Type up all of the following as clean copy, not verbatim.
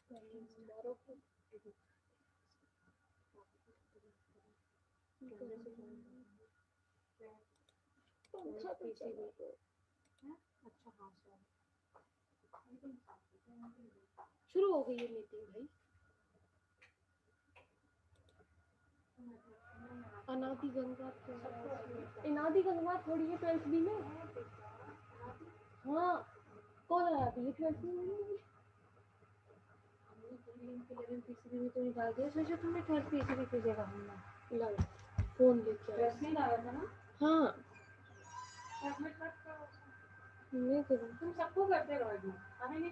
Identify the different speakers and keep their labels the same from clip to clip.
Speaker 1: शुरू हो गई है मीटिंग भाई। अनादि गंगा अनादि गंगा थोड़ी है 12th बी में। हाँ कौन आया था ये 12th में? तीसरी में तो निकाल दिया। सोचा तुमने 12th तीसरी की जगह हमने फोन लेके आया था ना। हाँ नहीं करूँ तुम सबको करते रहो हमें नहीं।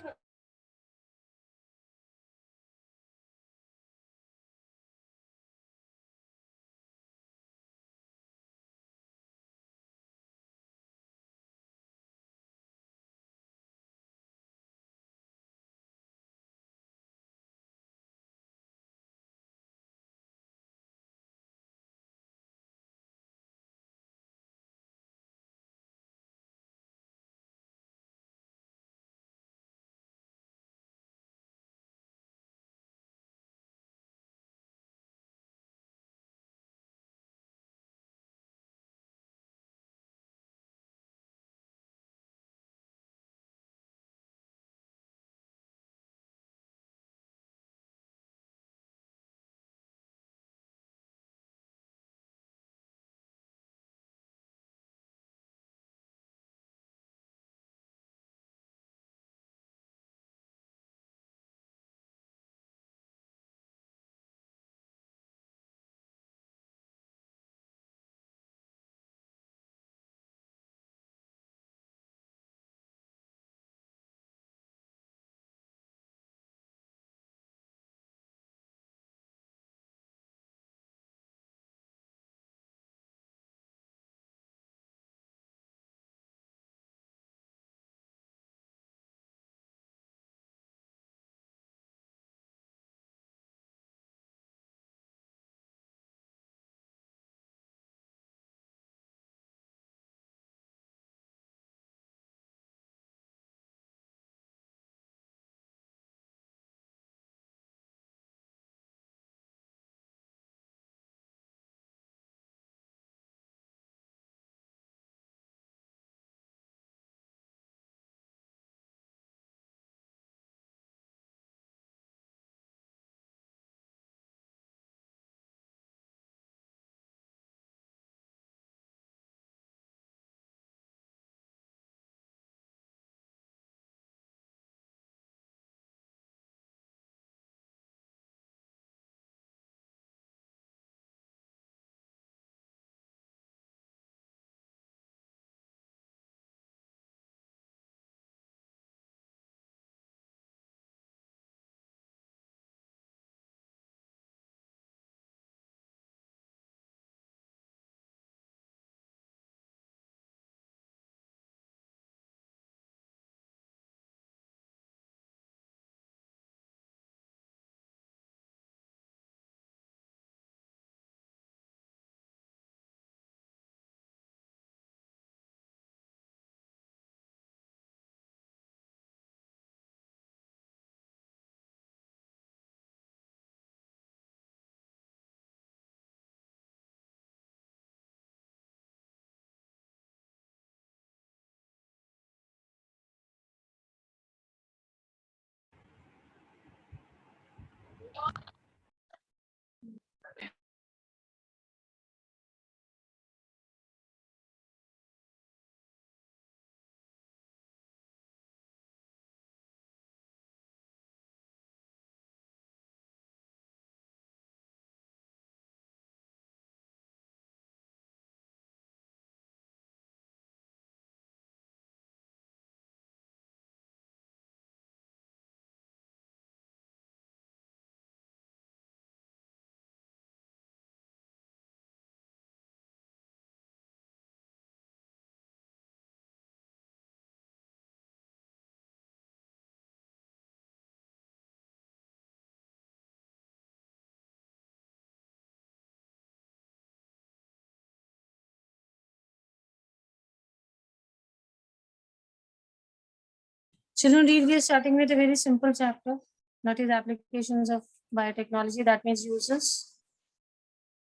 Speaker 2: Children, read we are starting with a very simple chapter. That is applications of biotechnology, that means uses.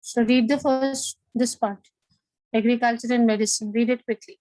Speaker 2: So read the first, this part, agriculture and medicine. Read it quickly.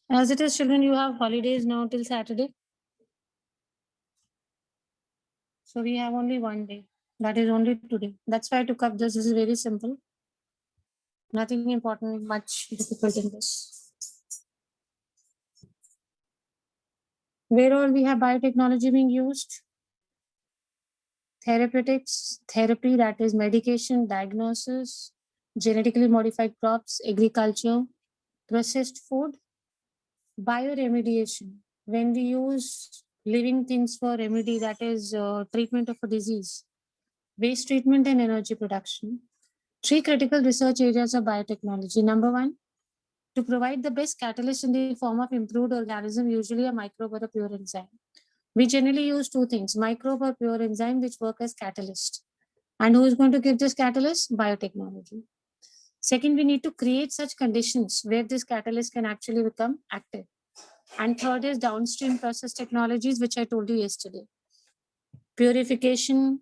Speaker 2: As it is, children, you have holidays now till Saturday. So we have only one day. That is only today. That's why I took up this. This is very simple. Nothing important, much difficult in this. Where all we have biotechnology being used? Therapeutics, therapy, that is medication, diagnosis, genetically modified crops, agriculture, processed food, bioremediation. When we use living things for remedy, that is treatment of a disease, waste treatment and energy production. Three critical research areas of biotechnology. Number one, to provide the best catalyst in the form of improved organism, usually a microbe or a pure enzyme. We generally use two things, microbe or pure enzyme, which work as catalyst. And who is going to give this catalyst? Biotechnology. Second, we need to create such conditions where this catalyst can actually become active. And third is downstream process technologies, which I told you yesterday. Purification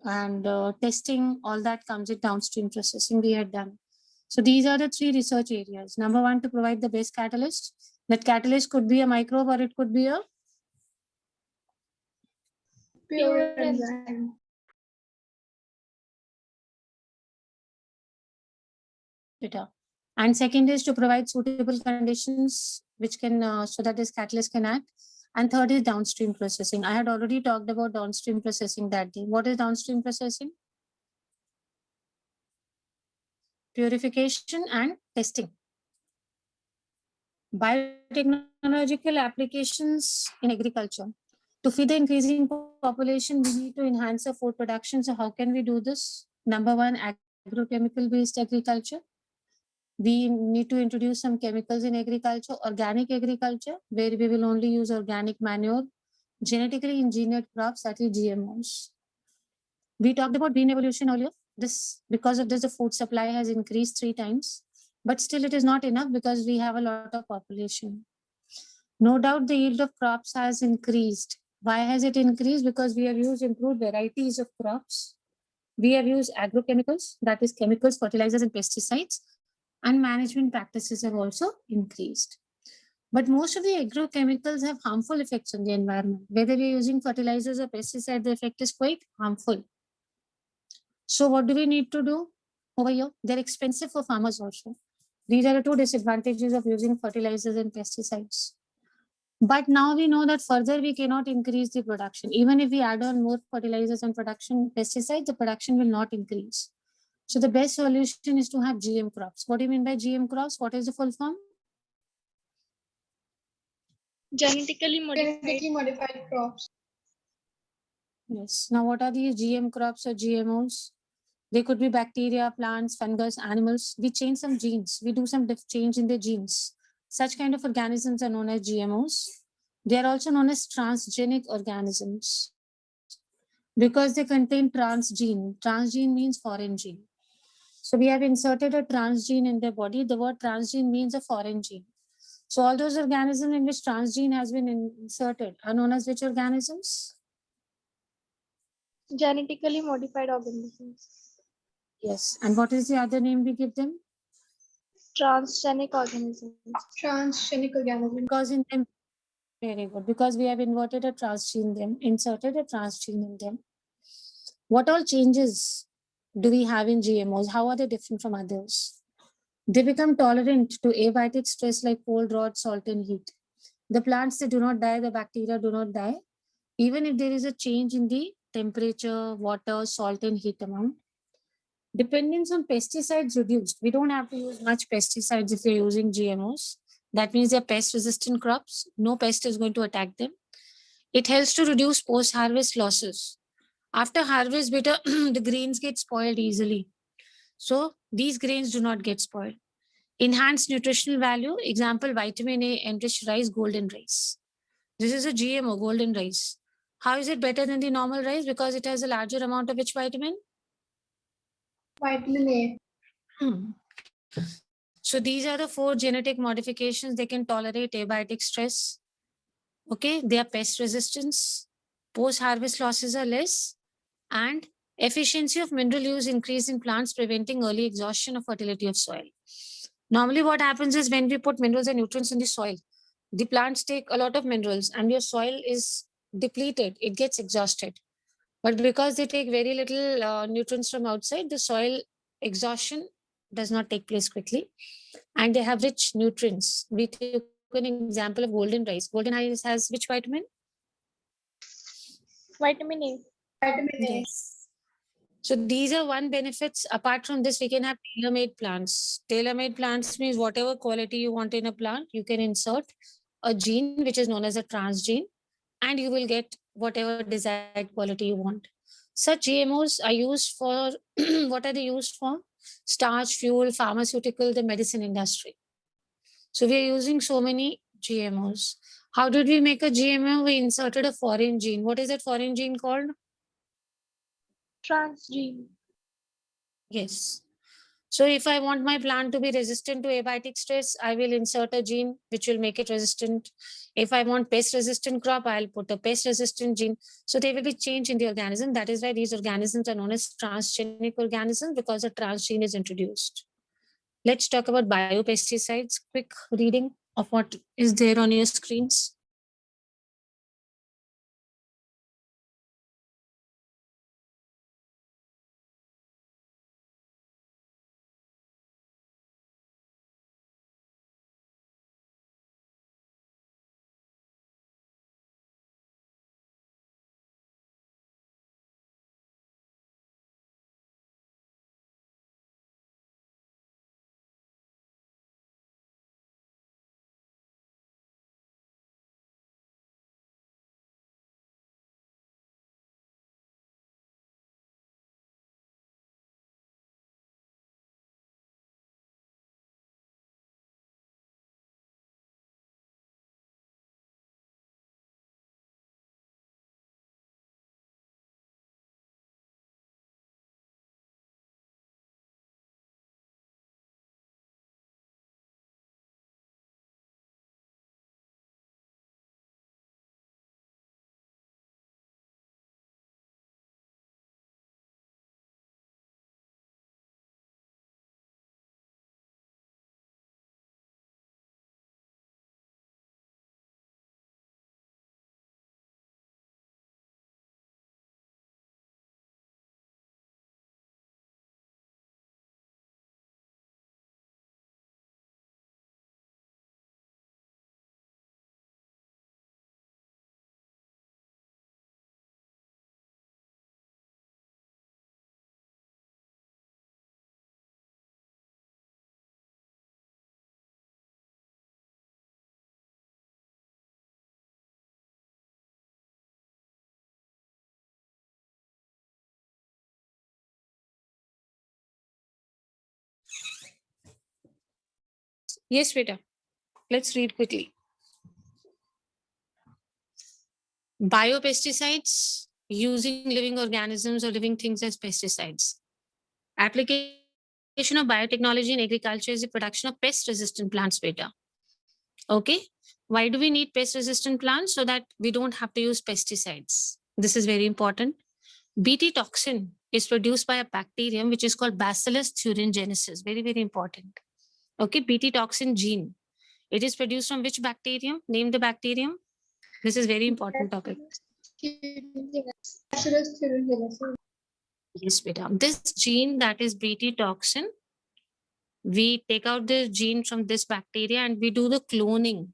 Speaker 2: and testing, all that comes in downstream processing we had done. So these are the three research areas. Number one, to provide the best catalyst. That catalyst could be a microbe or it could be a
Speaker 1: pure enzyme.
Speaker 2: And second is to provide suitable conditions which can so that this catalyst can act. And third is downstream processing. I had already talked about downstream processing that day. What is downstream processing? Purification and testing. Biotechnological applications in agriculture. To feed the increasing population, we need to enhance the food production. So how can we do this? Number one, agrochemical based agriculture. We need to introduce some chemicals in agriculture, organic agriculture, where we will only use organic manure, genetically engineered crops, that is GMOs. We talked about green evolution earlier. Because of this, the food supply has increased 3 times, but still it is not enough because we have a lot of population. No doubt the yield of crops has increased. Why has it increased? Because we have used improved varieties of crops. We have used agrochemicals, that is chemicals, fertilizers and pesticides, and management practices have also increased. But most of the agrochemicals have harmful effects on the environment. Whether we're using fertilizers or pesticides, the effect is quite harmful. So what do we need to do over here? They're expensive for farmers also. These are the two disadvantages of using fertilizers and pesticides. But now we know that further we cannot increase the production. Even if we add on more fertilizers and production pesticides, the production will not increase. So the best solution is to have GM crops. What do you mean by GM crops? What is the full form?
Speaker 1: Genetically modified crops.
Speaker 2: Yes. Now what are these GM crops or GMOs? They could be bacteria, plants, fungus, animals. We change some genes. We do some change in the genes. Such kind of organisms are known as GMOs. They are also known as transgenic organisms because they contain transgene. Transgene means foreign gene. So we have inserted a transgene in their body. The word transgene means a foreign gene. So all those organisms in which transgene has been inserted are known as which organisms?
Speaker 1: Genetically modified organisms.
Speaker 2: Yes. And what is the other name we give them?
Speaker 1: Transgenic organisms. Transgenic organisms.
Speaker 2: Because in them, very good. Because we have inserted a transgene in them. What all changes do we have in GMOs? How are they different from others? They become tolerant to abiotic stress like cold, drought, salt, and heat. The plants, they do not die, the bacteria do not die, even if there is a change in the temperature, water, salt, and heat amount. Dependence on pesticides reduced. We don't have to use much pesticides if you're using GMOs. That means they're pest resistant crops. No pest is going to attack them. It helps to reduce post harvest losses. After harvest, better the grains get spoiled easily. So these grains do not get spoiled. Enhanced nutritional value. Example, vitamin A enriched rice, golden rice. This is a GMO, golden rice. How is it better than the normal rice? Because it has a larger amount of which vitamin?
Speaker 1: Vitamin A.
Speaker 2: So these are the 4 genetic modifications. They can tolerate abiotic stress. Okay, they are pest resistance. Post-harvest losses are less. And efficiency of mineral use increase in plants, preventing early exhaustion of fertility of soil. Normally what happens is when we put minerals and nutrients in the soil, the plants take a lot of minerals and your soil is depleted. It gets exhausted. But because they take very little nutrients from outside, the soil exhaustion does not take place quickly. And they have rich nutrients. We took an example of golden rice. Golden rice has which vitamin?
Speaker 1: Vitamin A. Vitamin A.
Speaker 2: Yes. So these are one benefits. Apart from this, we can have tailor-made plants. Tailor-made plants means whatever quality you want in a plant, you can insert a gene which is known as a transgene, and you will get whatever desired quality you want. Such GMOs are used for what are they used for? Starch, fuel, pharmaceutical, the medicine industry. So we are using so many GMOs. How did we make a GMO? We inserted a foreign gene. What is that foreign gene called?
Speaker 1: Transgene.
Speaker 2: Yes. So if I want my plant to be resistant to abiotic stress, I will insert a gene which will make it resistant. If I want pest resistant crop, I'll put a pest resistant gene. So there will be change in the organism. That is why these organisms are known as transgenic organisms, because a transgene is introduced. Let's talk about biopesticides. Quick reading of what is there on your screens. Yes, Veda. Let's read quickly. Biopesticides, using living organisms or living things as pesticides. Application of biotechnology in agriculture is the production of pest-resistant plants, Beta. Okay. Why do we need pest-resistant plants? So that we don't have to use pesticides. This is very important. Bt toxin is produced by a bacterium which is called Bacillus thuringiensis. Very, very important. Okay. Bt toxin gene. It is produced from which bacterium? Name the bacterium. This is very important topic.
Speaker 1: Bacillus thuringiensis.
Speaker 2: Yes, Beta. This gene, that is Bt toxin, We take out the gene from this bacteria and we do the cloning.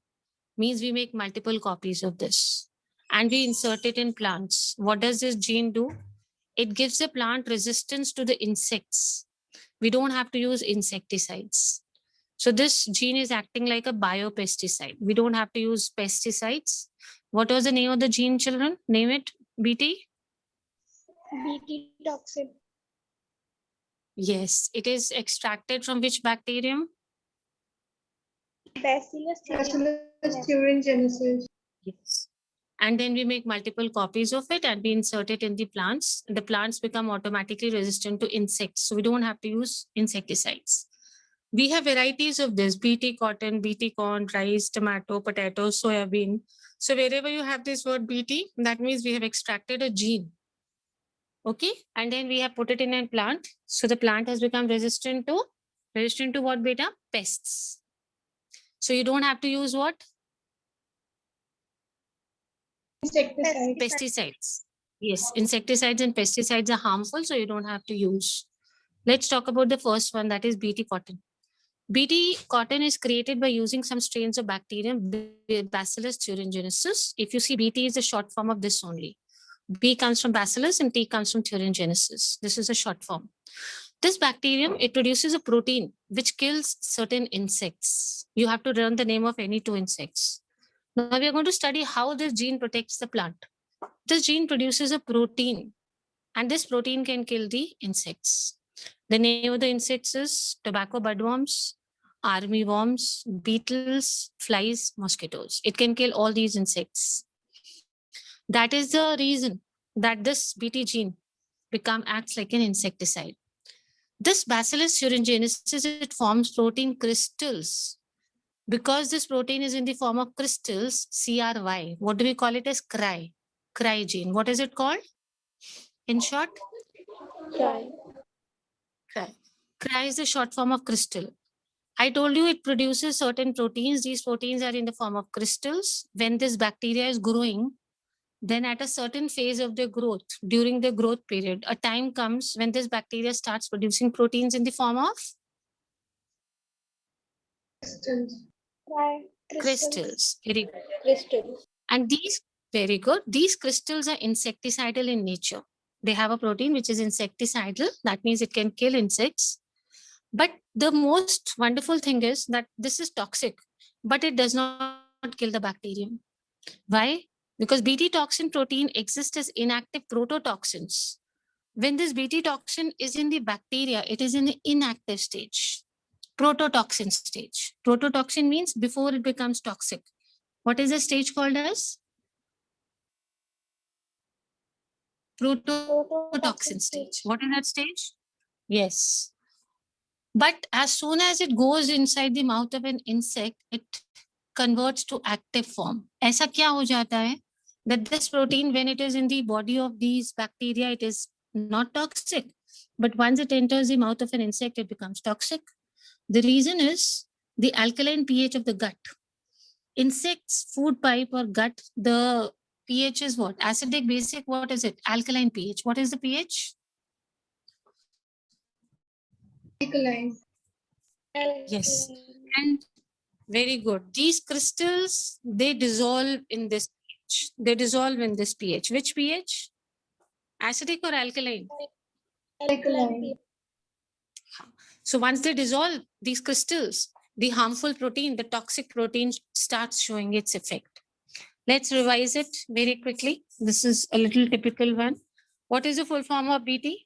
Speaker 2: Means we make multiple copies of this and we insert it in plants. What does this gene do? It gives the plant resistance to the insects. We don't have to use insecticides. So this gene is acting like a biopesticide. We don't have to use pesticides. What was the name of the gene, children? Name it, BT?
Speaker 1: BT toxin.
Speaker 2: Yes, it is extracted from which bacterium?
Speaker 1: Bacillus
Speaker 3: thuringiensis.
Speaker 2: Yes. And then we make multiple copies of it and we insert it in the plants. The plants become automatically resistant to insects. So we don't have to use insecticides. We have varieties of this: BT cotton, BT corn, rice, tomato, potato, soya bean. So wherever you have this word BT, that means we have extracted a gene. Okay. And then we have put it in a plant. So the plant has become resistant to what, beta? Pests. So you don't have to use what?
Speaker 3: Insecticide.
Speaker 2: Pesticides. Yes, insecticides and pesticides are harmful, so you don't have to use. Let's talk about the first one, that is BT cotton. BT cotton is created by using some strains of bacterium, Bacillus thuringiensis. If you see, BT is a short form of this only. B comes from Bacillus and T comes from thuringiensis. This is a short form. This bacterium, it produces a protein which kills certain insects. You have to learn the name of any two insects. Now we are going to study how this gene protects the plant. This gene produces a protein and this protein can kill the insects. The name of the insects is tobacco budworms, army worms, beetles, flies, mosquitoes. It can kill all these insects. That is the reason that this BT gene acts like an insecticide. This Bacillus thuringiensis, it forms protein crystals. Because this protein is in the form of crystals, CRY, what do we call it as cry? Cry gene. What is it called? In short?
Speaker 1: Cry.
Speaker 2: Cry. Cry is the short form of crystal. I told you it produces certain proteins. These proteins are in the form of crystals. When this bacteria is growing, then at a certain phase of their growth, during the growth period, a time comes when this bacteria starts producing proteins in the form of
Speaker 3: Crystals.
Speaker 2: crystals. Very good.
Speaker 1: Crystals.
Speaker 2: And these, very good, these crystals are insecticidal in nature. They have a protein which is insecticidal. That means it can kill insects. But the most wonderful thing is that this is toxic, but it does not kill the bacterium. Why? Because BT toxin protein exists as inactive prototoxins. When this BT toxin is in the bacteria, it is in the inactive stage, prototoxin stage. Prototoxin means before it becomes toxic. What is the stage called as? Prototoxin stage. What is that stage? Yes. But as soon as it goes inside the mouth of an insect, it converts to active form. ऐसा क्या हो जाता है? That this protein, when it is in the body of these bacteria, it is not toxic. But once it enters the mouth of an insect, it becomes toxic. The reason is the alkaline pH of the gut. Insects, food pipe or gut, the pH is what? Acidic, basic, what is it? Alkaline pH. What is the pH?
Speaker 3: Alkaline.
Speaker 2: Yes. And very good. These crystals, they dissolve in this pH. They dissolve in this pH. Which pH? Acidic or alkaline?
Speaker 3: Alkaline.
Speaker 2: So once they dissolve these crystals, the harmful protein, the toxic protein starts showing its effect. Let's revise it very quickly. This is a little typical one. What is the full form of BT?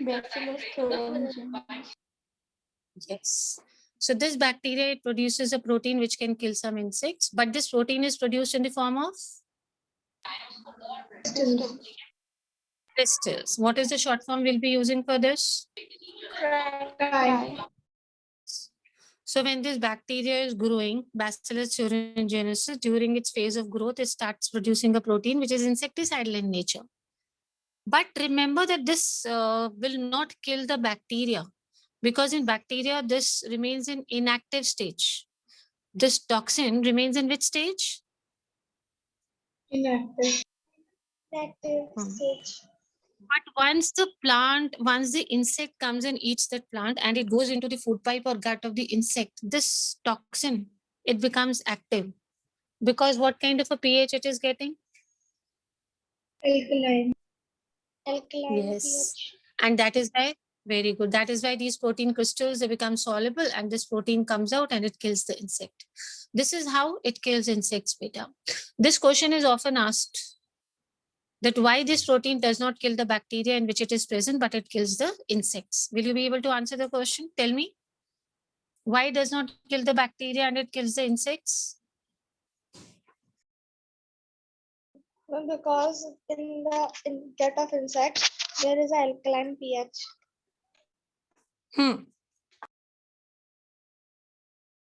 Speaker 1: Bacillus thuringiensis.
Speaker 2: Yes. So this bacteria, it produces a protein which can kill some insects, but this protein is produced in the form of
Speaker 3: Crystals.
Speaker 2: crystals. What is the short form we'll be using for this?
Speaker 3: Cry.
Speaker 2: So when this bacteria is growing, Bacillus thuringiensis, during its phase of growth, it starts producing a protein which is insecticidal in nature. But remember that this will not kill the bacteria, because in bacteria, this remains in inactive stage. This toxin remains in which stage?
Speaker 3: Inactive.
Speaker 1: Active
Speaker 2: Hmm.
Speaker 1: stage.
Speaker 2: But once the insect comes and eats that plant and it goes into the food pipe or gut of the insect, this toxin, it becomes active. Because what kind of a pH it is getting?
Speaker 3: Alkaline.
Speaker 1: Alkaline
Speaker 2: Yes.
Speaker 1: pH.
Speaker 2: And that is why, very good. That is why these protein crystals, they become soluble and this protein comes out and it kills the insect. This is how it kills insects, beta. This question is often asked, that why this protein does not kill the bacteria in which it is present, but it kills the insects. Will you be able to answer the question? Tell me. Why does not kill the bacteria and it kills the insects?
Speaker 1: Well, because in the gut of insects, there is an alkaline pH,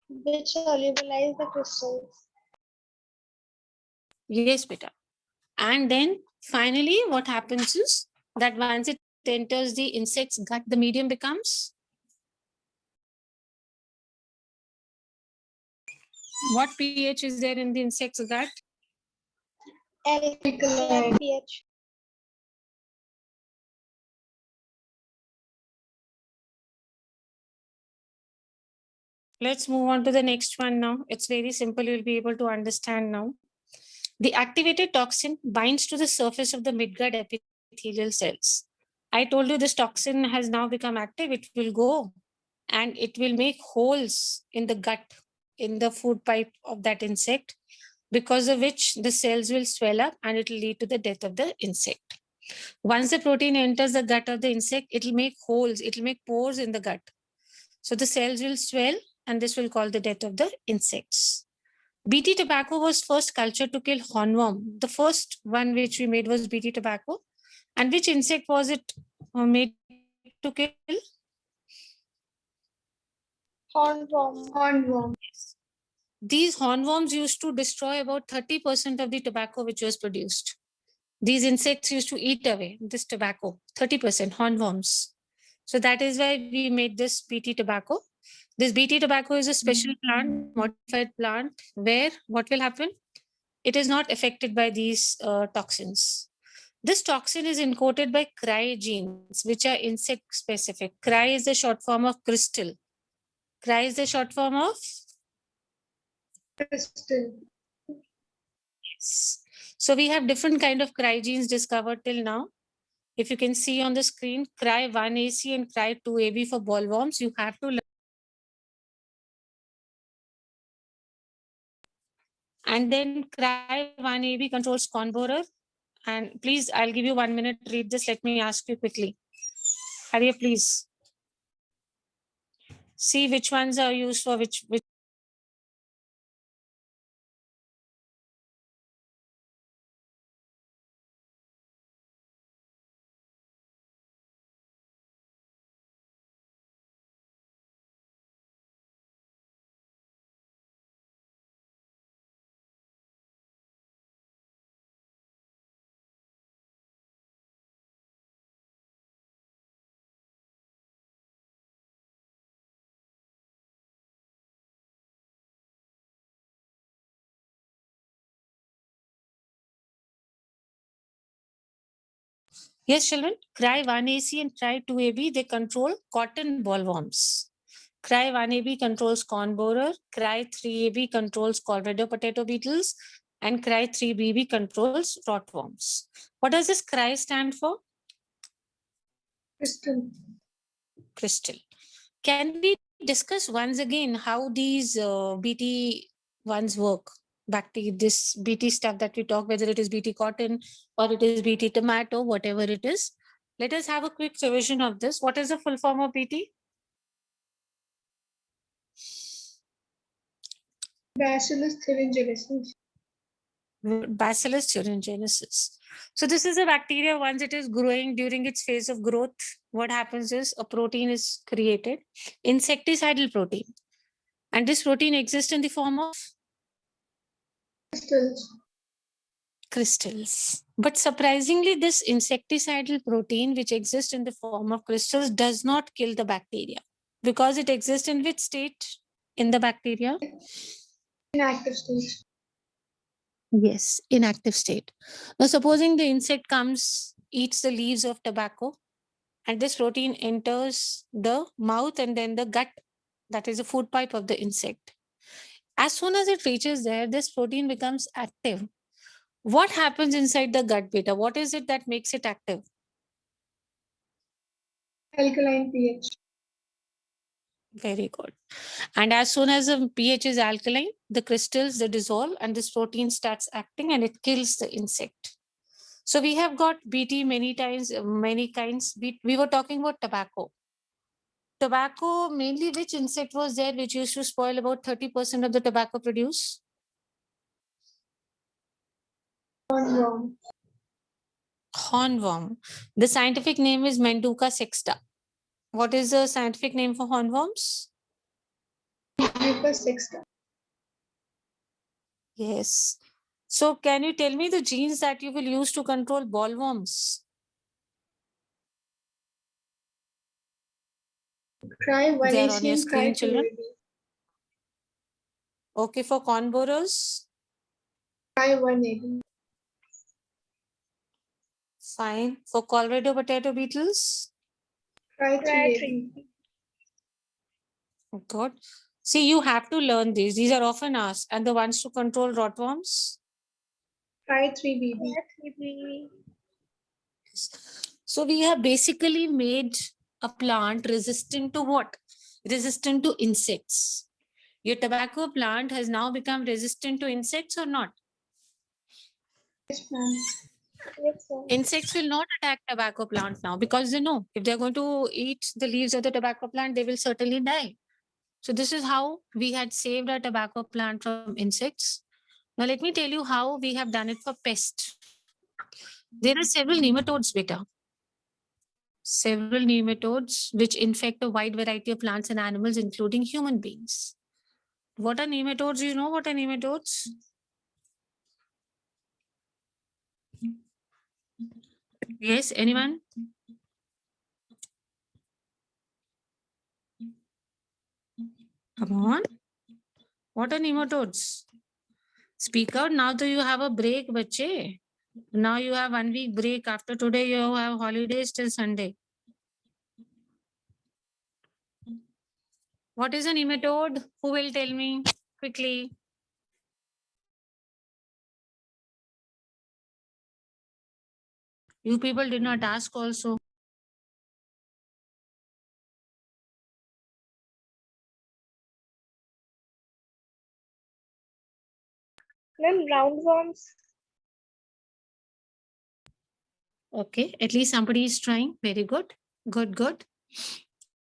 Speaker 1: which solubilize the crystals.
Speaker 2: Yes, beta. And then finally, what happens is that once it enters the insect's gut, the medium becomes what pH is there in the insect's gut?
Speaker 1: Alkaline pH.
Speaker 2: Let's move on to the next one now. It's very simple. You'll be able to understand now. The activated toxin binds to the surface of the midgut epithelial cells. I told you this toxin has now become active. It will go and it will make holes in the gut, in the food pipe of that insect, because of which the cells will swell up and it will lead to the death of the insect. Once the protein enters the gut of the insect, it will make holes, it will make pores in the gut. So the cells will swell and this will cause the death of the insects. BT tobacco was first cultured to kill hornworm. The first one which we made was BT tobacco. And which insect was it made to kill?
Speaker 1: Hornworm.
Speaker 3: Hornworm.
Speaker 2: These hornworms used to destroy about 30% of the tobacco which was produced. These insects used to eat away this tobacco, 30% hornworms. So that is why we made this BT tobacco. This BT tobacco is a special plant, modified plant, where what will happen? It is not affected by these toxins. This toxin is encoded by CRY genes, which are insect specific. CRY is the short form of crystal. CRY is the short form of?
Speaker 3: Crystal.
Speaker 2: Yes. So we have different kind of CRY genes discovered till now. If you can see on the screen, CRY1AC and CRY2AB for bollworms, you have to learn. And then CRY1AB controls corn borer. And please, I'll give you 1 minute, read this. Let me ask you quickly. Hurry up, please. See which ones are used for which. Yes, children, CRY1AC and CRY2AB, they control cotton bollworms. CRY1AB controls corn borer, CRY3AB controls colorado potato beetles, and CRY3BB controls rotworms. What does this CRY stand for?
Speaker 3: Crystal.
Speaker 2: Crystal. Can we discuss once again how these BT ones work? Back to this BT stuff that we talk, whether it is BT cotton or it is BT tomato, whatever it is. Let us have a quick revision of this. What is the full form of BT?
Speaker 3: Bacillus thuringiensis.
Speaker 2: Bacillus thuringiensis. So this is a bacteria. Once it is growing, during its phase of growth, what happens is a protein is created, insecticidal protein. And this protein exists in the form of
Speaker 3: Crystals.
Speaker 2: crystals. But surprisingly, this insecticidal protein, which exists in the form of crystals, does not kill the bacteria, because it exists in which state in the bacteria?
Speaker 3: Inactive state.
Speaker 2: Yes, inactive state. Now, supposing the insect comes eats the leaves of tobacco, and this protein enters the mouth and then the gut, that is the food pipe of the insect. As soon as it reaches there, this protein becomes active. What happens inside the gut, beta? What is it that makes it active?
Speaker 3: Alkaline pH.
Speaker 2: Very good. And as soon as the pH is alkaline, the crystals, they dissolve and this protein starts acting and it kills the insect. So we have got BT many times, many kinds. We were talking about tobacco. Tobacco, mainly which insect was there which used to spoil about 30% of the tobacco produce?
Speaker 3: Hornworm.
Speaker 2: Hornworm. The scientific name is Menduca sexta. What is the scientific name for hornworms?
Speaker 3: Mucus sexta.
Speaker 2: Yes. So can you tell me the genes that you will use to control bollworms?
Speaker 3: Try
Speaker 2: They are on your
Speaker 3: 118,
Speaker 2: screen,
Speaker 3: try
Speaker 2: children.
Speaker 3: 280.
Speaker 2: Okay, for corn borers,
Speaker 3: Try 180.
Speaker 2: fine. For Colorado potato beetles,
Speaker 3: Try 380.
Speaker 2: good. See, you have to learn these. These are often asked. And the ones to control rotworms?
Speaker 3: Try 3BB.
Speaker 2: So we have basically made a plant resistant to what? Resistant to insects. Your tobacco plant has now become resistant to insects or not?
Speaker 3: Yes, ma'am.
Speaker 1: Yes, sir.
Speaker 2: Insects will not attack tobacco plant now because they know if they're going to eat the leaves of the tobacco plant, they will certainly die. So this is how we had saved our tobacco plant from insects. Now let me tell you how we have done it for pests. There are several nematodes, beta. Several nematodes which infect a wide variety of plants and animals, including human beings. What are nematodes? You know what are nematodes? Yes, anyone? Come on. What are nematodes? Speak out now that you have a break, bache. Now you have 1 week break. After today, you have holidays till Sunday. What is a nematode? Who will tell me quickly? You people did not ask also.
Speaker 1: Ma'am, roundworms.
Speaker 2: Okay, at least somebody is trying. Very good. Good, good.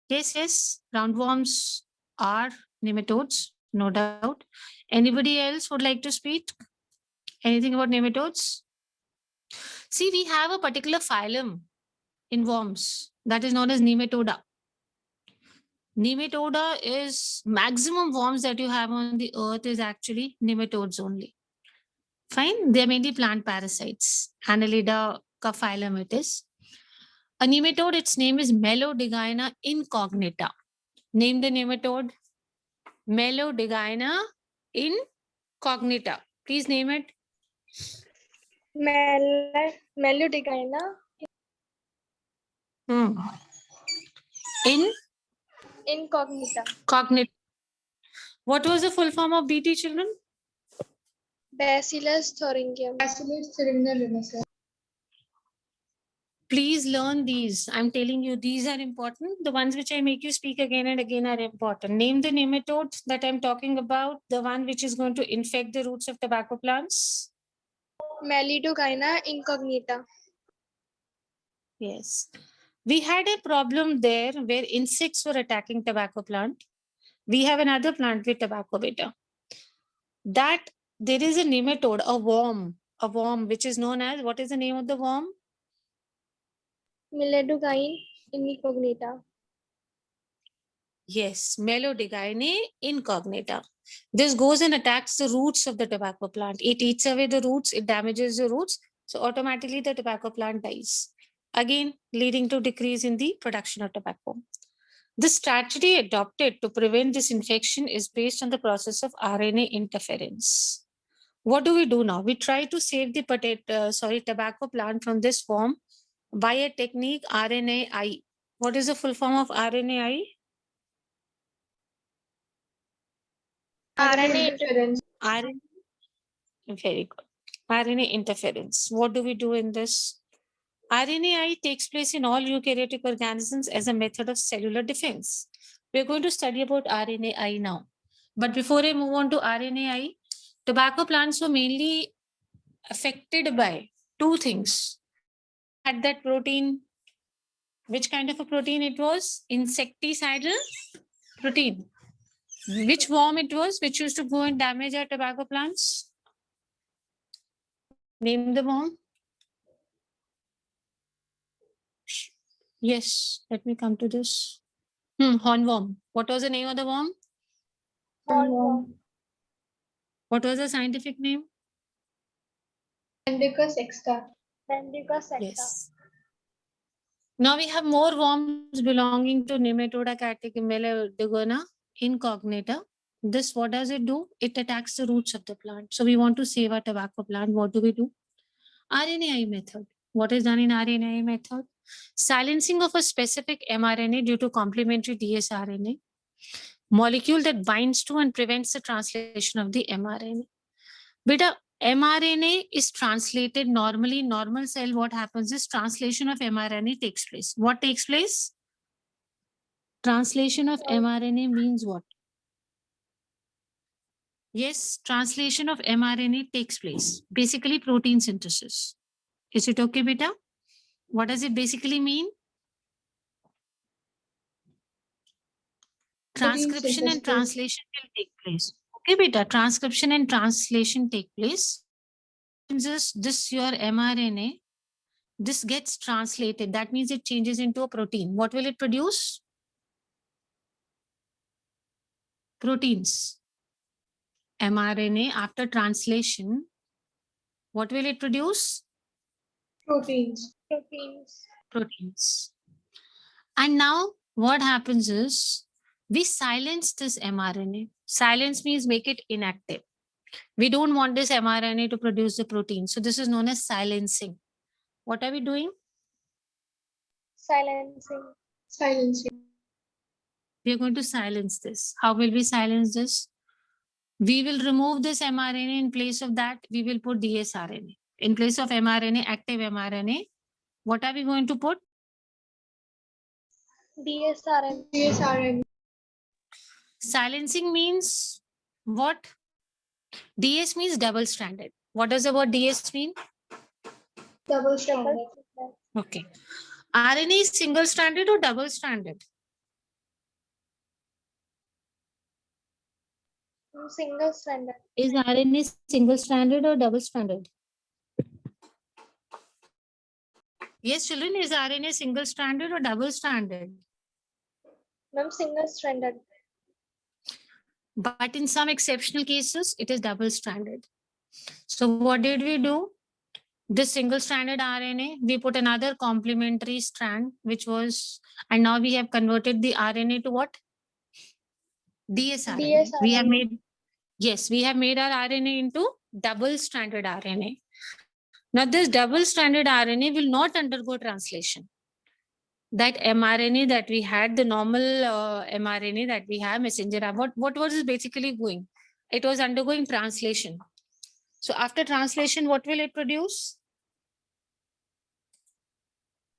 Speaker 2: Yes, yes. Roundworms are nematodes, no doubt. Anybody else would like to speak? Anything about nematodes? See, we have a particular phylum in worms that is known as Nematoda. Nematoda is maximum worms that you have on the earth is actually nematodes only. Fine, they're mainly plant parasites. Annelida phylum it is. A nematode, its name is Melodygina incognita. Name the nematode. Melodygina incognita. Please name it.
Speaker 1: Melodygina. Incognita.
Speaker 2: Cognita. What was the full form of BT, children?
Speaker 1: Bacillus thuringium.
Speaker 3: Bacillus thuringiensis.
Speaker 2: Please learn these. I'm telling you, these are important. The ones which I make you speak again and again are important. Name the nematode that I'm talking about, the one which is going to infect the roots of tobacco plants.
Speaker 1: Melodygina incognita.
Speaker 2: Yes. We had a problem there where insects were attacking tobacco plant. We have another plant with tobacco beta. That there is a nematode, a worm which is known as, what is the name of the worm?
Speaker 1: Melodygina incognita.
Speaker 2: Yes, Melodygine incognita. This goes and attacks the roots of the tobacco plant. It eats away the roots, it damages the roots, so automatically the tobacco plant dies. Again, leading to decrease in the production of tobacco. The strategy adopted to prevent this infection is based on the process of RNA interference. What do we do now? We try to save the tobacco plant from this worm by a technique RNAi. What is the full form of RNAi?
Speaker 3: RNA interference.
Speaker 2: RNA. Very good. RNA interference. What do we do in this? RNAi takes place in all eukaryotic organisms as a method of cellular defense. We're going to study about RNAi now. But before I move on to RNAi, tobacco plants were mainly affected by two things. Had that protein, which kind of a protein it was? Insecticidal protein. Which worm it was, which used to go and damage our tobacco plants? Name the worm. Yes, let me come to this. Hornworm. What was the name of the worm?
Speaker 3: Hornworm.
Speaker 2: What was the scientific name?
Speaker 3: Endicus exta.
Speaker 2: Yes. Now we have more worms belonging to Nematoda category Digona incognita. This, what does it do? It attacks the roots of the plant. So we want to save our tobacco plant. What do we do? RNAi method. What is done in RNAi method? Silencing of a specific mRNA due to complementary dsRNA molecule that binds to and prevents the translation of the mRNA. Beta, mRNA is translated normally in normal cell. What happens is translation of mRNA takes place. What takes place? Translation of mRNA means what? Yes, translation of mRNA takes place. Basically protein synthesis. Is it okay, beta? What does it basically mean? Transcription and translation will take place. Okay, beta, transcription and translation take place. This your mRNA, this gets translated. That means it changes into a protein. What will it produce? Proteins. mRNA after translation, what will it produce?
Speaker 3: Proteins.
Speaker 2: Proteins. And now what happens is we silence this mRNA. Silence means make it inactive. We don't want this mRNA to produce the protein. So this is known as silencing. What are we doing?
Speaker 3: Silencing.
Speaker 2: We are going to silence this. How will we silence this? We will remove this mRNA. In place of that, we will put dsRNA. In place of mRNA, active mRNA, what are we going to put?
Speaker 3: dsRNA.
Speaker 2: Silencing means what? DS means double-stranded. What does the word DS mean?
Speaker 3: Double-stranded.
Speaker 2: Okay. RNA is single-stranded or double-stranded?
Speaker 3: Single-stranded.
Speaker 2: Is RNA single-stranded or double-stranded? Yes, children, is RNA single-stranded or double-stranded?
Speaker 3: Ma'am, single-stranded.
Speaker 2: But in some exceptional cases, it is double-stranded. So what did we do? This single-stranded RNA, we put another complementary strand, which was, and now we have converted the RNA to what? dsRNA. We have made, yes, we have made our RNA into double-stranded RNA. Now this double-stranded RNA will not undergo translation. That mRNA that we had, the normal mRNA that we have, messenger, what was it basically going? It was undergoing translation. So after translation, what will it produce?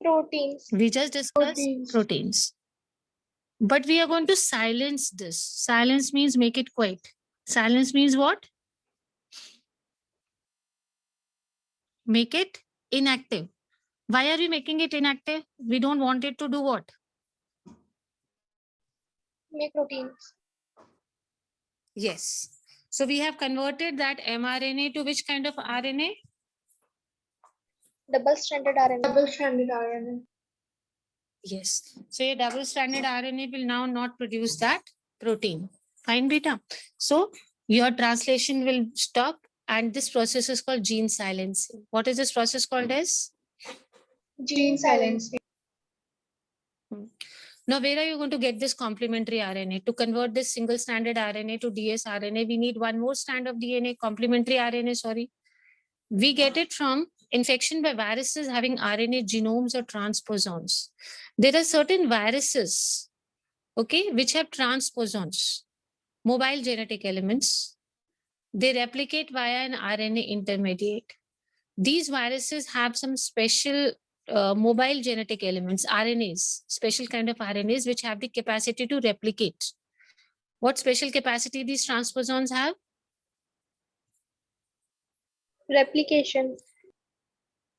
Speaker 3: Proteins.
Speaker 2: We just discussed proteins. But we are going to silence this. Silence means make it quiet. Silence means what? Make it inactive. Why are we making it inactive? We don't want it to do what?
Speaker 3: Make proteins.
Speaker 2: Yes. So we have converted that mRNA to which kind of RNA?
Speaker 3: Double-stranded RNA. Double-stranded RNA.
Speaker 2: Yes. So your double-stranded RNA will now not produce that protein. Fine, beta. So your translation will stop, and this process is called gene silencing. What is this process called as?
Speaker 3: Gene silencing.
Speaker 2: Now, where are you going to get this complementary RNA? To convert this single-stranded RNA to dsRNA, we need one more strand of DNA, complementary RNA, sorry. We get it from infection by viruses having RNA genomes or transposons. There are certain viruses, okay, which have transposons, mobile genetic elements. They replicate via an RNA intermediate. These viruses have some special mobile genetic elements, RNAs, special kind of RNAs, which have the capacity to replicate. What special capacity these transposons have?
Speaker 3: Replication.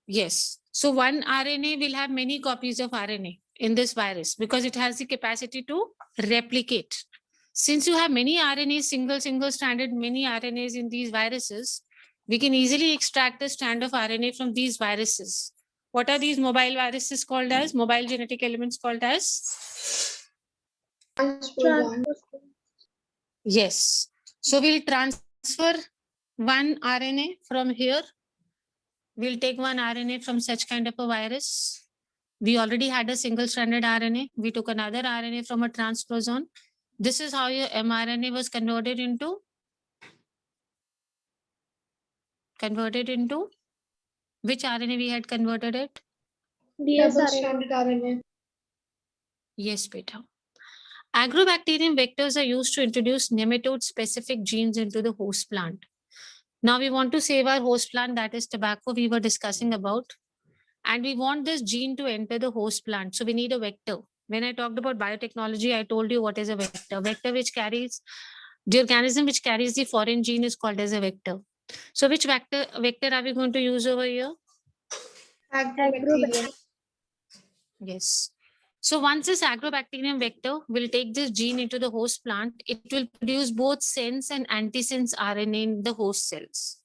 Speaker 2: Yes. So one RNA will have many copies of RNA in this virus because it has the capacity to replicate. Since you have many RNAs, single-stranded, many RNAs in these viruses, we can easily extract a strand of RNA from these viruses. What are these mobile viruses called as? Mobile genetic elements called as?
Speaker 3: Transposon.
Speaker 2: Yes. So we'll transfer one RNA from here. We'll take one RNA from such kind of a virus. We already had a single-stranded RNA. We took another RNA from a transposon. This is how your mRNA was converted into which RNA we had converted it?
Speaker 3: Double-stranded RNA.
Speaker 2: Yes, beta. Agrobacterium vectors are used to introduce nematode-specific genes into the host plant. Now we want to save our host plant, that is tobacco we were discussing about. And we want this gene to enter the host plant. So we need a vector. When I talked about biotechnology, I told you what is a vector. Vector which carries, the organism which carries the foreign gene is called as a vector. So which vector are we going to use over here?
Speaker 3: Agrobacterium.
Speaker 2: Yes. So once this agrobacterium vector will take this gene into the host plant, it will produce both sense and antisense RNA in the host cells.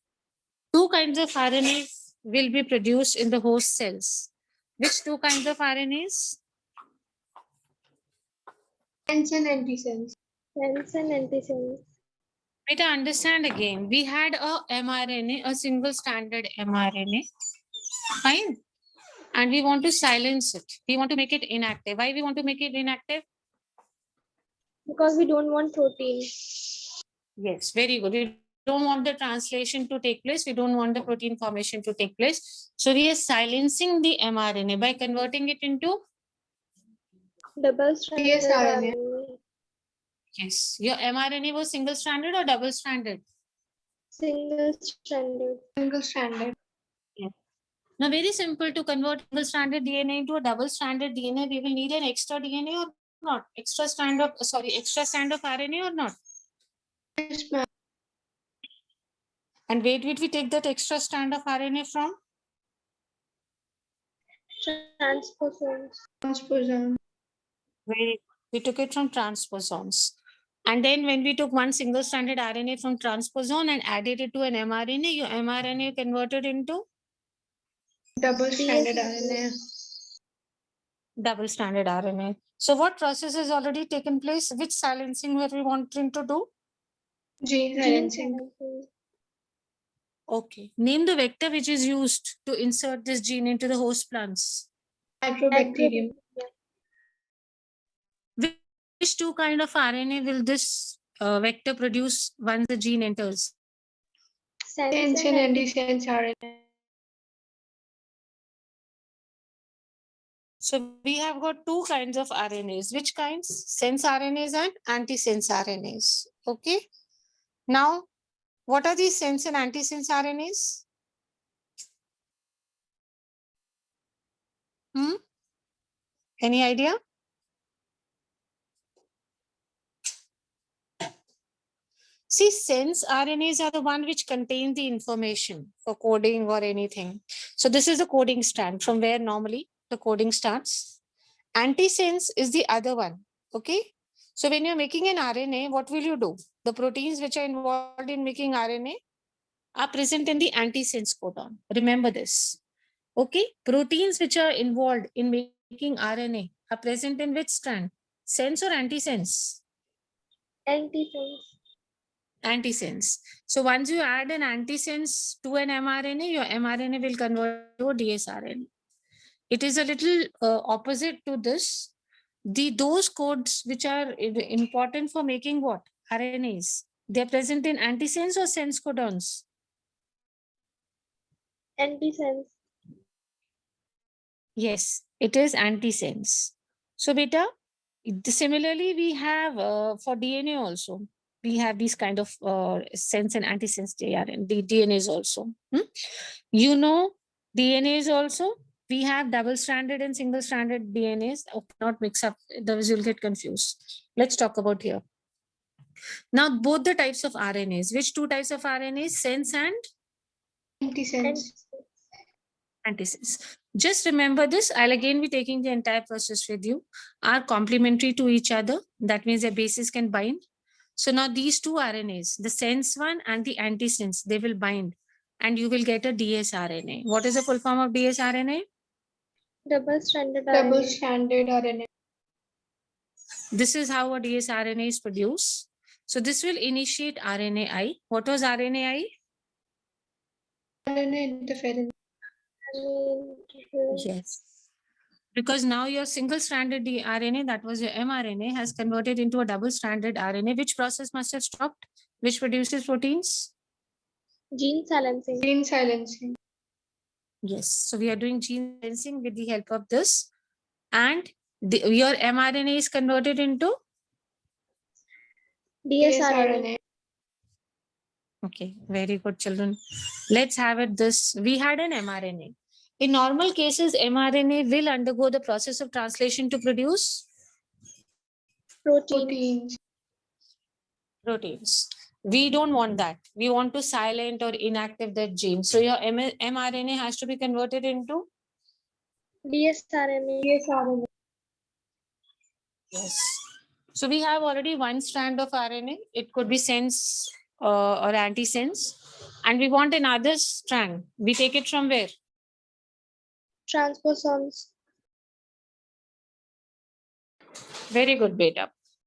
Speaker 2: Two kinds of RNAs will be produced in the host cells. Which two kinds of RNAs?
Speaker 3: Sense and antisense.
Speaker 1: Sense and antisense.
Speaker 2: Better understand again. We had a mRNA, a single-stranded mRNA. Fine. And we want to silence it. We want to make it inactive. Why we want to make it inactive?
Speaker 1: Because we don't want protein.
Speaker 2: Yes, very good. We don't want the translation to take place. We don't want the protein formation to take place. So we are silencing the mRNA by converting it into?
Speaker 1: Double-stranded
Speaker 3: RNA.
Speaker 1: RNA.
Speaker 2: Yes. Your mRNA was single-stranded or double-stranded?
Speaker 1: Single-stranded.
Speaker 3: Single-stranded.
Speaker 2: Now, very simple to convert single-stranded DNA into a double-stranded DNA. We will need an extra DNA or not? Extra strand of RNA or not?
Speaker 3: Yes, ma'am.
Speaker 2: And where did we take that extra strand of RNA from?
Speaker 1: Transposons.
Speaker 3: Transposon.
Speaker 2: We took it from transposons. And then when we took one single-stranded RNA from transposon and added it to an mRNA, your mRNA converted into?
Speaker 3: Double-stranded RNA.
Speaker 2: Double-stranded RNA. So what process has already taken place? Which silencing were we wanting to do?
Speaker 3: Gene silencing.
Speaker 2: Okay. Name the vector which is used to insert this gene into the host plants.
Speaker 3: Agrobacterium.
Speaker 2: Which two kind of RNA will this vector produce once the gene enters?
Speaker 3: Sense and antisense RNA.
Speaker 2: So we have got two kinds of RNAs. Which kinds? Sense RNAs and antisense RNAs. Okay. Now, what are these sense and antisense RNAs? Any idea? See, sense RNAs are the one which contain the information for coding or anything. So this is the coding strand from where normally the coding starts. Antisense is the other one. Okay. So when you're making an RNA, what will you do? The proteins which are involved in making RNA are present in the antisense codon. Remember this. Okay. Proteins which are involved in making RNA are present in which strand? Sense or antisense?
Speaker 1: Antisense.
Speaker 2: Antisense. So once you add an antisense to an mRNA, your mRNA will convert to a dsRNA. It is a little opposite to this. Those codes which are important for making what? RNAs. They are present in antisense or sense codons?
Speaker 1: Antisense.
Speaker 2: Yes, it is antisense. So beta, similarly, we have for DNA also, we have these kind of sense and antisense DNAs also. You know, DNAs also, we have double-stranded and single-stranded DNAs. Okay, not mix up, otherwise you'll get confused. Let's talk about here. Now, both the types of RNAs, which two types of RNAs, sense and
Speaker 3: Antisense.
Speaker 2: antisense. Just remember this. I'll again be taking the entire process with you. Are complementary to each other. That means their bases can bind. So now these two RNAs, the sense one and the antisense, they will bind and you will get a dsRNA. What is the full form of dsRNA?
Speaker 1: Double-stranded
Speaker 3: Double-stranded RNA.
Speaker 2: This is how a dsRNA is produced. So this will initiate RNAi. What was RNAi?
Speaker 3: RNA interference.
Speaker 2: Yes. Because now your single-stranded RNA, that was your mRNA, has converted into a double-stranded RNA. Which process must have stopped? Which produces proteins?
Speaker 1: Gene silencing.
Speaker 3: Gene silencing.
Speaker 2: Yes. So we are doing gene silencing with the help of this. And your mRNA is converted into?
Speaker 1: dsRNA.
Speaker 2: Okay, very good, children. Let's have it this. We had an mRNA. In normal cases, mRNA will undergo the process of translation to produce
Speaker 1: Proteins.
Speaker 2: proteins. We don't want that. We want to silent or inactive that gene. So your mRNA has to be converted into?
Speaker 1: dsRNA.
Speaker 2: Yes. So we have already one strand of RNA. It could be sense or antisense. And we want another strand. We take it from where?
Speaker 1: Transposons.
Speaker 2: Very good, beta.